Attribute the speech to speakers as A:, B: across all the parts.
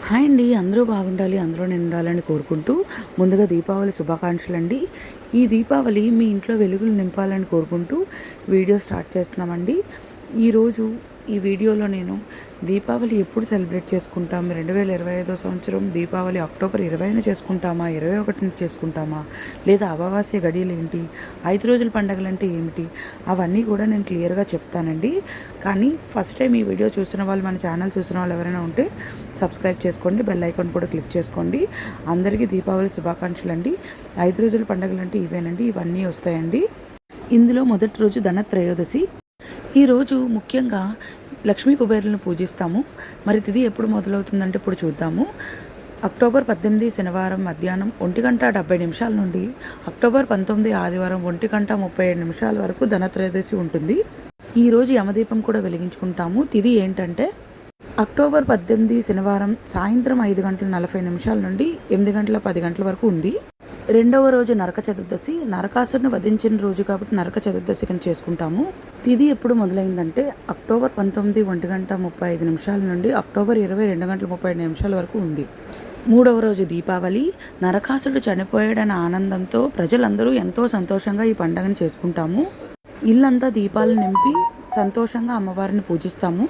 A: Hi అండి, అందరూ బాగుండాలి, అందరూ నేను ఉండాలని కోరుకుంటూ ముందుగా దీపావళి శుభాకాంక్షలు అండి. ఈ దీపావళి మీ ఇంట్లో వెలుగులు నింపాలని కోరుకుంటూ వీడియో స్టార్ట్ చేస్తున్నామండి. ఈరోజు ఈ వీడియోలో నేను దీపావళి ఎప్పుడు సెలబ్రేట్ చేసుకుంటాం, 2025 సంవత్సరం దీపావళి అక్టోబర్ 20న చేసుకుంటామా, 21న చేసుకుంటామా, లేదా అమావాస్య గడియలు ఏంటి, 5 రోజుల పండుగలు అంటే ఏమిటి, అవన్నీ కూడా నేను క్లియర్గా చెప్తానండి. కానీ ఫస్ట్ టైం ఈ వీడియో చూసిన వాళ్ళు, మన ఛానల్ చూసిన వాళ్ళు ఎవరైనా ఉంటే సబ్స్క్రైబ్ చేసుకోండి, బెల్ ఐకాన్ కూడా క్లిక్ చేసుకోండి. అందరికీ దీపావళి శుభాకాంక్షలు అండి. 5 రోజుల పండుగలు అంటే ఇవేనండి, ఇవన్నీ వస్తాయండి. ఇందులో మొదటి రోజు ధనత్రయోదశి. ఈరోజు ముఖ్యంగా లక్ష్మీ కుబేరులను పూజిస్తాము. మరి తిథి ఎప్పుడు మొదలవుతుందంటే ఇప్పుడు చూద్దాము. అక్టోబర్ 18 శనివారం మధ్యాహ్నం 1:70 నుండి అక్టోబర్ 19 ఆదివారం 1:37 వరకు ధనత్రయోదశి ఉంటుంది. ఈరోజు యమదీపం కూడా వెలిగించుకుంటాము. తిథి ఏంటంటే అక్టోబర్ 18 శనివారం సాయంత్రం 5:40 నుండి 8:10 వరకు ఉంది. రెండవ రోజు నరక చతుర్దశి. నరకాసురుని వధించిన రోజు కాబట్టి నరక చతుర్దశి కింద చేసుకుంటాము. తిథి ఎప్పుడు మొదలైందంటే అక్టోబర్ 19 1:35 నుండి అక్టోబర్ 20 2:37 వరకు ఉంది. మూడవ రోజు దీపావళి. నరకాసురుడు చనిపోయాడన్న ఆనందంతో ప్రజలందరూ ఎంతో సంతోషంగా ఈ పండుగను చేసుకుంటాము. ఇల్లంతా దీపాలు నింపి సంతోషంగా అమ్మవారిని పూజిస్తాము.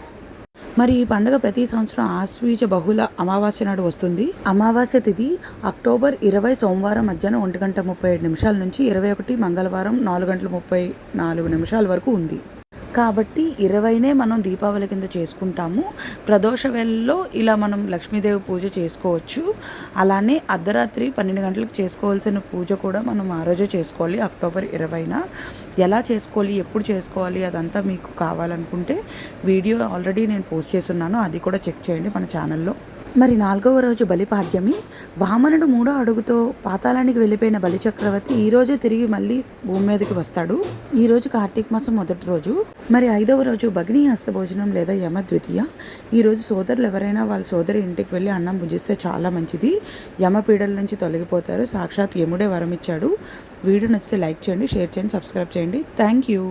A: మరి ఈ పండుగ ప్రతి సంవత్సరం ఆశ్వీజ బహుళ అమావాస్య నాడు వస్తుంది. అమావాస్య తిథి అక్టోబర్ 20 సోమవారం మధ్యాహ్నం 1:37 నుంచి 21 మంగళవారం 4:34 వరకు ఉంది. కాబట్టి 20నే మనం దీపావళి కింద చేసుకుంటాము. ప్రదోష వేళల్లో ఇలా మనం లక్ష్మీదేవి పూజ చేసుకోవచ్చు. అలానే అర్ధరాత్రి 12 గంటలకు చేసుకోవాల్సిన పూజ కూడా మనం ఆ రోజే చేసుకోవాలి. అక్టోబర్ 20న ఎలా చేసుకోవాలి, ఎప్పుడు చేసుకోవాలి అదంతా మీకు కావాలనుకుంటే వీడియో ఆల్రెడీ నేను పోస్ట్ చేస్తున్నాను, అది కూడా చెక్ చేయండి మన ఛానల్లో. మరి 4వ రోజు బలిపాడ్యమి. వామనుడు 3వ అడుగుతో పాతాళానికి వెళ్ళిపోయిన బలిచక్రవర్తి ఈరోజే తిరిగి మళ్ళీ భూమి మీదకి వస్తాడు. ఈరోజు కార్తీక మాసం మొదటి రోజు. మరి 5వ రోజు భగినీ హస్త భోజనం లేదా యమ ద్వితీయ. ఈరోజు సోదరులు ఎవరైనా వాళ్ళ సోదరి ఇంటికి వెళ్ళి అన్నం భుజిస్తే చాలా మంచిది. యమ పీడల నుంచి తొలగిపోతారు. సాక్షాత్ యముడే వరం ఇచ్చాడు. వీడియో నచ్చితే లైక్ చేయండి, షేర్ చేయండి, సబ్స్క్రైబ్ చేయండి. Thank you.